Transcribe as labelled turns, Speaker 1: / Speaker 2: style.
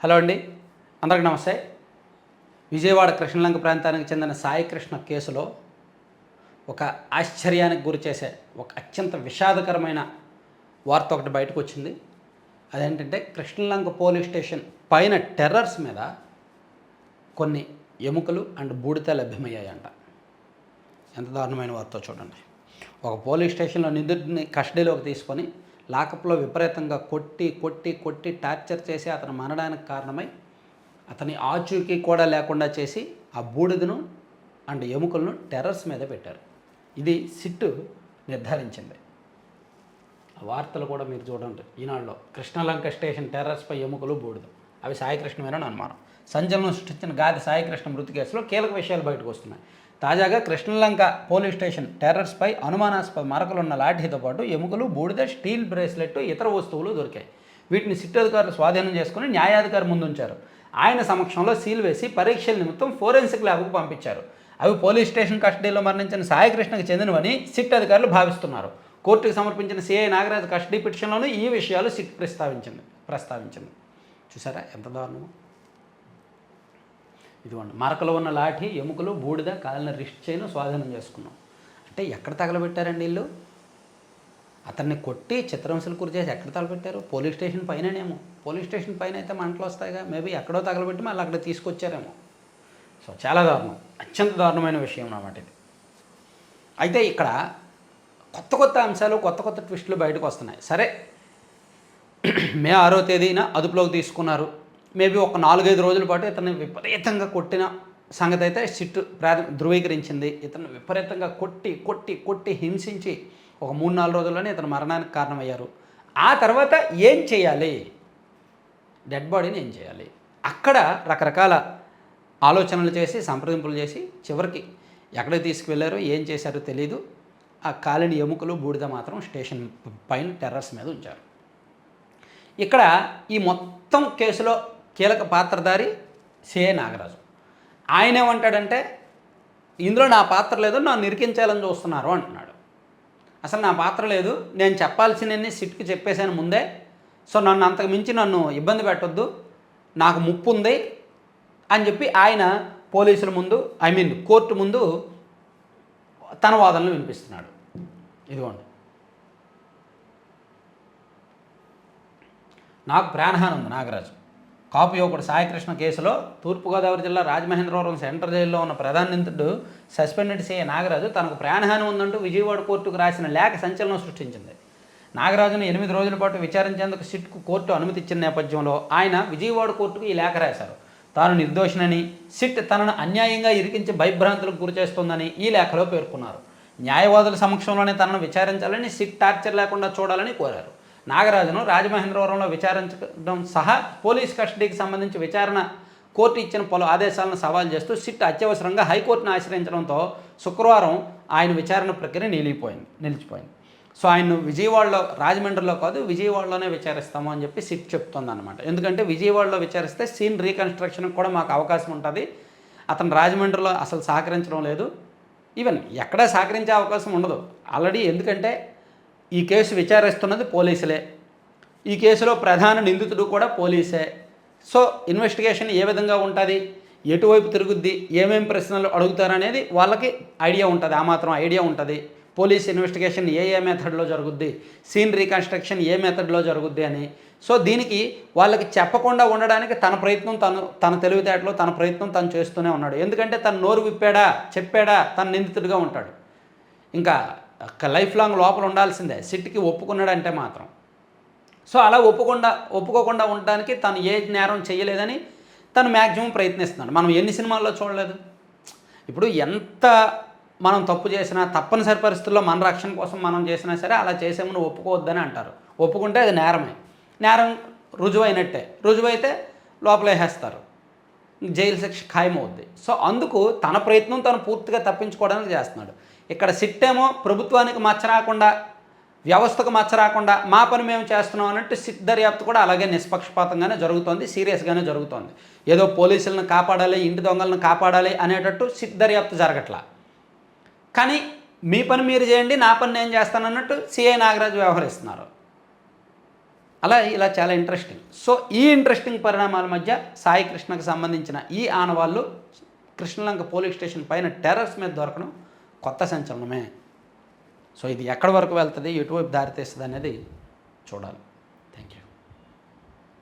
Speaker 1: Hello అండి, అందరికి నమస్తే. విజయవాడ కృష్ణలంక ప్రాంతానికి చెందిన సాయి కృష్ణ కేసులో ఒక ఆశ్చర్యానికి గురిచేసే ఒక అత్యంత విషాదకరమైన వార్త ఒకటి బయటకు వచ్చింది. అదేంటంటే కృష్ణలంక పోలీస్ స్టేషన్ పైన టెర్రర్స్ మీద కొన్ని ఎముకలు అండ్ బూడిద లభ్యమయ్యాయంట. ఎంత దారుణమైన వార్త చూడండి. ఒక పోలీస్ స్టేషన్లో నిందితుడిని కస్టడీలోకి తీసుకొని లాకప్లో విపరీతంగా కొట్టి టార్చర్ చేసి అతను మరణానికి కారణమై అతని ఆచూకీ కూడా లేకుండా చేసి ఆ బూడిదను అండ్ ఎముకలను టెర్రస్ మీద పెట్టారు. ఇది సిట్ నిర్ధారించింది. ఆ వార్తలు కూడా మీరు చూడండి. ఈనాడులో కృష్ణలంక స్టేషన్ టెర్రస్పై ఎముకలు బూడిద, అవి సాయికృష్ణమేనని అనుమానం. సంచలనం సృష్టించిన గాది సాయికృష్ణ మృతి కేసులో కీలక విషయాలు బయటకు వస్తున్నాయి. తాజాగా కృష్ణలంక పోలీస్ స్టేషన్ టెర్రర్స్పై అనుమానాస్పద మరకలున్న లాఠీతో పాటు ఎముకలు, బూడిద, స్టీల్ బ్రేస్లెట్, ఇతర వస్తువులు దొరికాయి. వీటిని సిట్ అధికారులు స్వాధీనం చేసుకుని న్యాయాధికారి ముందుంచారు. ఆయన సమక్షంలో సీల్ వేసి పరీక్షల నిమిత్తం ఫోరెన్సిక్ ల్యాబ్కు పంపించారు. అవి పోలీస్ స్టేషన్ కస్టడీలో మరణించిన సాయికృష్ణకు చెందినవని సిట్ అధికారులు భావిస్తున్నారు. కోర్టుకు సమర్పించిన సిఐ నాగరాజు కస్టడీ పిటిషన్లోనూ ఈ విషయాలు సిట్ ప్రస్తావించింది. చూసారా ఎంత దారుణమో. ఇదిగోండి, మరకలు ఉన్న లాఠీ, ఎముకలు, బూడిద, కాలిన రిస్ట్ చైన్ స్వాధీనం చేసుకున్నాం. అంటే ఎక్కడ తగలబెట్టారండి వీళ్ళు? అతన్ని కొట్టి చిత్రహింసలు గురి చేసి ఎక్కడ తగలబెట్టారు? పోలీస్ స్టేషన్ పైననేమో. పోలీస్ స్టేషన్ పైన అయితే మంటలు వస్తాయిగా, మేబీ ఎక్కడో తగలబెట్టి మళ్ళీ అక్కడ తీసుకొచ్చారేమో. సో చాలా దారుణం, అత్యంత దారుణమైన విషయం అన్నమాట ఇది. అయితే ఇక్కడ కొత్త అంశాలు, కొత్త ట్విస్టులు బయటకు వస్తున్నాయి. సరే, మే 6వ తేదీన అదుపులోకి తీసుకున్నారు. మేబీ ఒక 4-5 రోజుల పాటు ఇతన్ని విపరీతంగా కొట్టిన సంగతి అయితే సిట్ ధృవీకరించింది. ఇతను విపరీతంగా కొట్టి హింసించి ఒక 3-4 రోజుల్లోనే ఇతను మరణానికి కారణమయ్యారు. ఆ తర్వాత ఏం చేయాలి? డెడ్ బాడీని ఏం చేయాలి? అక్కడ రకరకాల ఆలోచనలు చేసి, సంప్రదింపులు చేసి, చివరికి ఎక్కడికి తీసుకువెళ్ళారో ఏం చేశారో తెలీదు. ఆ కాలిని ఎముకలు, బూడిద మాత్రం స్టేషన్ పైన టెర్రస్ మీద ఉంచారు. ఇక్కడ ఈ మొత్తం కేసులో కీలక పాత్రధారి సిఐ నాగరాజు. ఆయన ఏమంటాడంటే, ఇందులో నా పాత్ర లేదు, నన్ను ఇరికించాలని చూస్తున్నారు అంటున్నాడు. అసలు నా పాత్ర లేదు, నేను చెప్పాల్సినన్ని సిట్కి చెప్పేశాను ముందే. సో నన్ను అంతకు మించి నన్ను ఇబ్బంది పెట్టొద్దు, నాకు ముప్పు ఉంది అని చెప్పి ఆయన పోలీసుల ముందు, కోర్టు ముందు తన వాదనలు వినిపిస్తున్నాడు. ఇదిగోండి, నాకు ప్రాణహాని ఉంది. నాగరాజు కాపు యువకుడు సాయికృష్ణ కేసులో తూర్పుగోదావరి జిల్లా రాజమహేంద్రవరం సెంట్రల్ జైల్లో ఉన్న ప్రధాన నిందితుడు సస్పెండెడ్ సిఐ నాగరాజు తనకు ప్రాణహాని ఉందంటూ విజయవాడ కోర్టుకు రాసిన లేఖ సంచలనం సృష్టించింది. నాగరాజును 8 రోజుల పాటు విచారించేందుకు సిట్కు కోర్టు అనుమతి ఇచ్చిన నేపథ్యంలో ఆయన విజయవాడ కోర్టుకు ఈ లేఖ రాశారు. తాను నిర్దోషినని, సిట్ తనను అన్యాయంగా ఇరికించి భయభ్రాంతులకు గురిచేస్తోందని ఈ లేఖలో పేర్కొన్నారు. న్యాయవాదుల సమక్షంలోనే తనను విచారించాలని, సిట్ టార్చర్ లేకుండా చూడాలని కోరారు. నాగరాజును రాజమహేంద్రవరంలో విచారించడం సహా పోలీస్ కస్టడీకి సంబంధించి విచారణ కోర్టు ఇచ్చిన పలు ఆదేశాలను సవాల్ చేస్తూ సిట్ అత్యవసరంగా హైకోర్టును ఆశ్రయించడంతో శుక్రవారం ఆయన విచారణ ప్రక్రియ నిలిచిపోయింది. సో ఆయన్ను విజయవాడలో, రాజమండ్రిలో కాదు విజయవాడలోనే విచారిస్తాము అని చెప్పి సిట్ చెప్తుంది అనమాట. ఎందుకంటే విజయవాడలో విచారిస్తే సీన్ రీకన్స్ట్రక్షన్కి కూడా మాకు అవకాశం ఉంటుంది. అతను రాజమండ్రిలో అసలు సహకరించడం లేదు, ఈవెన్ ఎక్కడా సహకరించే అవకాశం ఉండదు ఆల్రెడీ. ఎందుకంటే ఈ కేసు విచారిస్తున్నది పోలీసులే, ఈ కేసులో ప్రధాన నిందితుడు కూడా పోలీసే. సో ఇన్వెస్టిగేషన్ ఏ విధంగా ఉంటుంది, ఎటువైపు తిరుగుద్ది, ఏమేమి ప్రశ్నలు అడుగుతారనేది వాళ్ళకి ఐడియా ఉంటుంది, ఆ మాత్రం ఐడియా ఉంటుంది. పోలీస్ ఇన్వెస్టిగేషన్ ఏ మెథడ్లో జరుగుద్ది, సీన్ రీకన్స్ట్రక్షన్ ఏ మెథడ్లో జరుగుద్ది అని. సో దీనికి వాళ్ళకి చెప్పకుండా ఉండడానికి తన తెలివితేటలో తన ప్రయత్నం తను చేస్తూనే ఉన్నాడు. ఎందుకంటే తను నోరు విప్పాడా, చెప్పాడా, తన నిందితుడిగా ఉంటాడు. ఇంకా లైఫ్ లాంగ్ లోపల ఉండాల్సిందే సిట్కి ఒప్పుకున్నాడంటే మాత్రం. సో అలా ఒప్పుకోకుండా ఉండడానికి తను ఏ నేరం చేయలేదని తను మ్యాక్సిమం ప్రయత్నిస్తున్నాడు. మనం ఎన్ని సినిమాల్లో చూడలేదు. ఇప్పుడు ఎంత మనం తప్పు చేసినా, తప్పనిసరి పరిస్థితుల్లో మన రక్షణ కోసం మనం చేసినా సరే అలా చేసేమని ఒప్పుకోవద్దని అంటారు. ఒప్పుకుంటే అది నేరమే, నేరం రుజువైనట్టే. రుజువైతే లోపలేసేస్తారు, జైలు శిక్ష ఖాయమవుద్ది. సో అందుకు తన ప్రయత్నం తను పూర్తిగా తప్పించుకోవడానికి చేస్తున్నాడు. ఇక్కడ సిట్ ఏమో ప్రభుత్వానికి మచ్చ రాకుండా, వ్యవస్థకు మచ్చ రాకుండా మా పని మేము చేస్తున్నాం అన్నట్టు సిట్ దర్యాప్తు కూడా అలాగే నిష్పక్షపాతంగానే జరుగుతోంది, సీరియస్గానే జరుగుతోంది. ఏదో పోలీసులను కాపాడాలి, ఇంటి దొంగలను కాపాడాలి అనేటట్టు సిట్ దర్యాప్తు జరగట్లా. కానీ మీ పని మీరు చేయండి, నా పని నేను చేస్తానన్నట్టు సిఐ నాగరాజు వ్యవహరిస్తున్నారు. అలా ఇలా చాలా ఇంట్రెస్టింగ్. సో ఈ ఇంట్రెస్టింగ్ పరిణామాల మధ్య సాయి కృష్ణకు సంబంధించిన ఈ ఆనవాళ్ళు కృష్ణలంక పోలీస్ స్టేషన్ పైన టెర్రస్ మీద దొరకడం కొత్త సంచలనమే. సో ఇది ఎక్కడి వరకు వెళ్తుంది, ఎటువైపు దారితీస్తుంది అనేది చూడాలి.